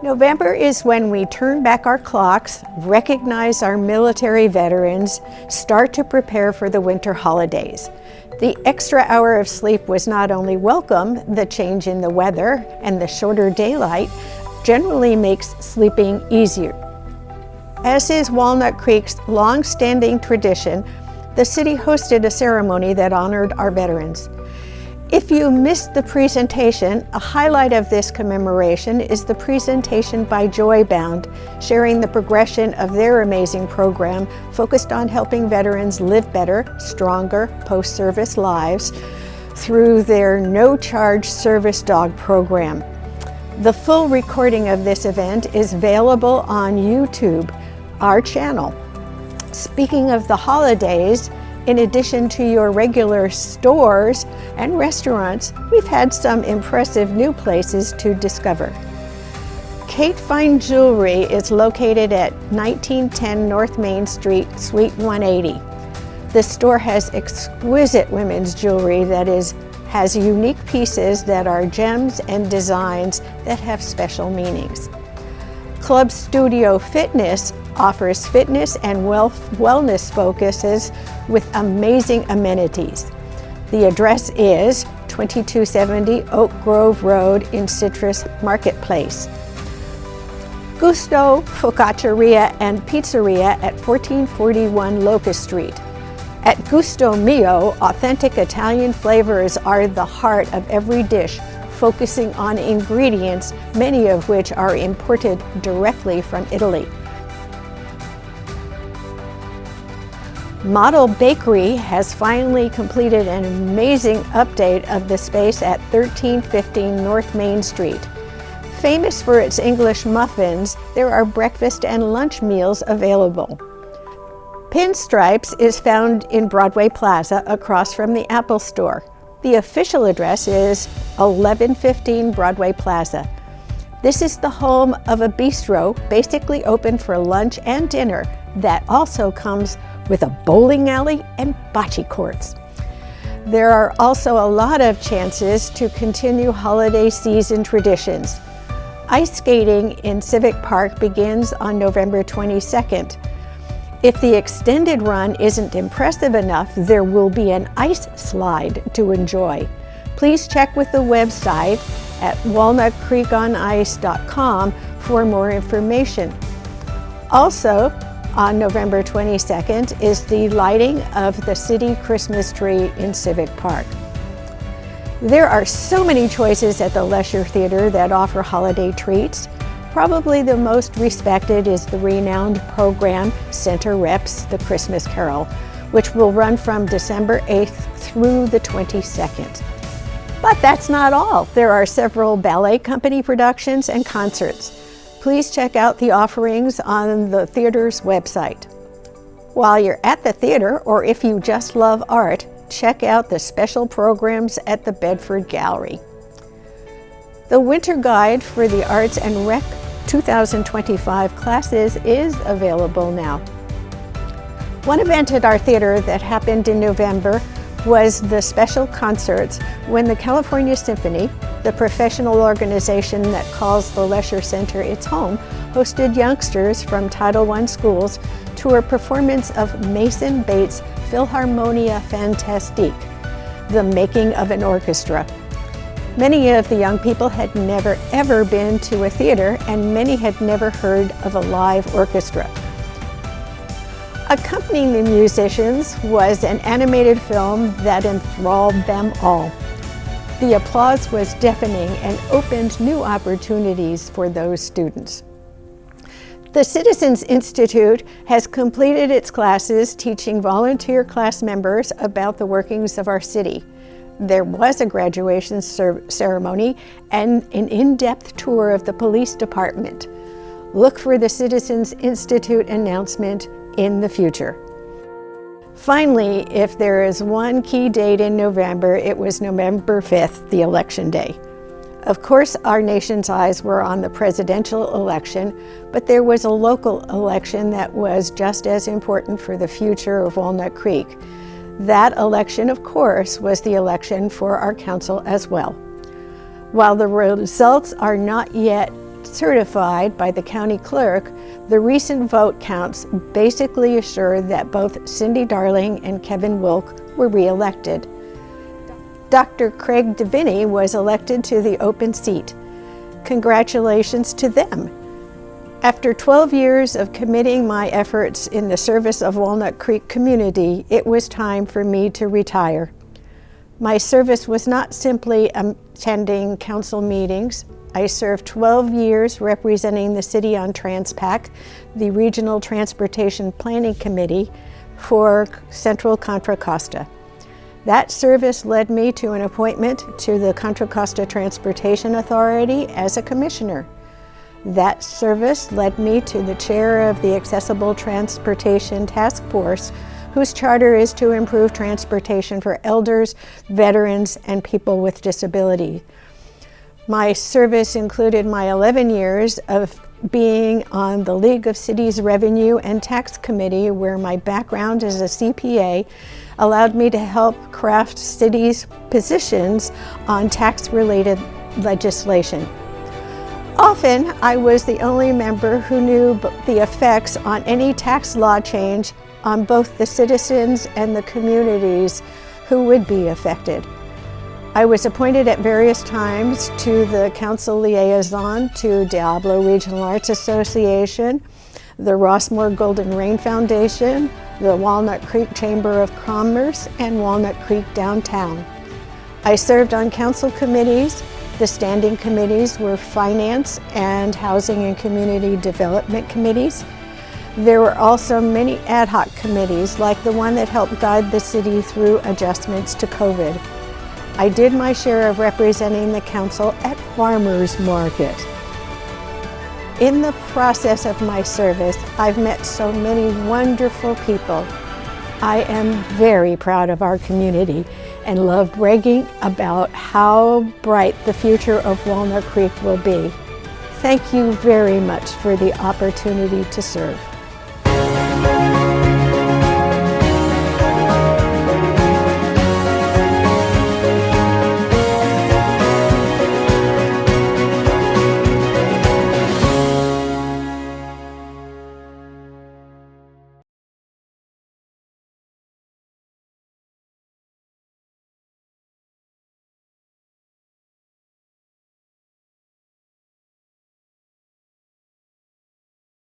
November is when we turn back our clocks, recognize our military veterans, start to prepare for the winter holidays. The extra hour of sleep was not only welcome, the change in the weather and the shorter daylight generally makes sleeping easier. As is Walnut Creek's long-standing tradition, the city hosted a ceremony that honored our veterans. If you missed the presentation, a highlight of this commemoration is the presentation by Joybound, sharing the progression of their amazing program focused on helping veterans live better, stronger post-service lives through their no-charge service dog program. The full recording of this event is available on YouTube, our channel. Speaking of the holidays, in addition to your regular stores and restaurants, we've had some impressive new places to discover. Kate Fine Jewelry is located at 1910 North Main Street, Suite 180. The store has exquisite women's jewelry that has unique pieces that are gems and designs that have special meanings. Club Studio Fitness offers fitness and wellness focuses with amazing amenities. The address is 2270 Oak Grove Road in Citrus Marketplace. Gusto Focacceria and Pizzeria at 1441 Locust Street. At Gusto Mio, authentic Italian flavors are the heart of every dish, focusing on ingredients, many of which are imported directly from Italy. Model Bakery has finally completed an amazing update of the space at 1315 North Main Street. Famous for its English muffins, there are breakfast and lunch meals available. Pinstripes is found in Broadway Plaza across from the Apple Store. The official address is 1115 Broadway Plaza. This is the home of a bistro basically open for lunch and dinner that also comes with a bowling alley and bocce courts. There are also a lot of chances to continue holiday season traditions. Ice skating in Civic Park begins on November 22nd. If the extended run isn't impressive enough, there will be an ice slide to enjoy. Please check with the website at walnutcreekonice.com for more information. Also, on November 22nd is the lighting of the city Christmas tree in Civic Park. There are so many choices at the Leisure Theater that offer holiday treats. Probably the most respected is the renowned program Center Reps The Christmas Carol, which will run from December 8th through the 22nd. But that's not all. There are several ballet company productions and concerts. Please check out the offerings on the theater's website. While you're at the theater, or if you just love art, check out the special programs at the Bedford Gallery. The Winter Guide for the Arts and Rec 2025 classes is available now. One event at our theater that happened in November was the special concerts when the California Symphony, the professional organization that calls the Leisure Center its home, hosted youngsters from Title I schools to a performance of Mason Bates' Philharmonia Fantastique, the making of an orchestra. Many of the young people had never ever been to a theater, and many had never heard of a live orchestra. Accompanying the musicians was an animated film that enthralled them all. The applause was deafening and opened new opportunities for those students. The Citizens Institute has completed its classes teaching volunteer class members about the workings of our city. There was a graduation ceremony and an in-depth tour of the police department. Look for the Citizens Institute announcement in the future. Finally, if there is one key date in November, it was November 5th, the election day. Of course, our nation's eyes were on the presidential election, but there was a local election that was just as important for the future of Walnut Creek. That election, of course, was the election for our council as well. While the results are not yet certified by the county clerk, the recent vote counts basically assured that both Cindy Darling and Kevin Wilk were re-elected. Dr. Craig Deviney was elected to the open seat. Congratulations to them. After 12 years of committing my efforts in the service of Walnut Creek community, it was time for me to retire. My service was not simply attending council meetings. I served 12 years representing the city on TransPAC, the Regional Transportation Planning Committee for Central Contra Costa. That service led me to an appointment to the Contra Costa Transportation Authority as a commissioner. That service led me to the chair of the Accessible Transportation Task Force, whose charter is to improve transportation for elders, veterans, and people with disability. My service included my 11 years of being on the League of Cities Revenue and Tax Committee, where my background as a CPA allowed me to help craft cities' positions on tax-related legislation. Often, I was the only member who knew the effects on any tax law change on both the citizens and the communities who would be affected. I was appointed at various times to the council liaison to Diablo Regional Arts Association, the Rossmore Golden Rain Foundation, the Walnut Creek Chamber of Commerce, and Walnut Creek Downtown. I served on council committees. The standing committees were Finance and Housing and Community Development Committees. There were also many ad hoc committees, like the one that helped guide the city through adjustments to COVID. I did my share of representing the council at farmers market. In the process of my service, I've met so many wonderful people. I am very proud of our community and love bragging about how bright the future of Walnut Creek will be. Thank you very much for the opportunity to serve.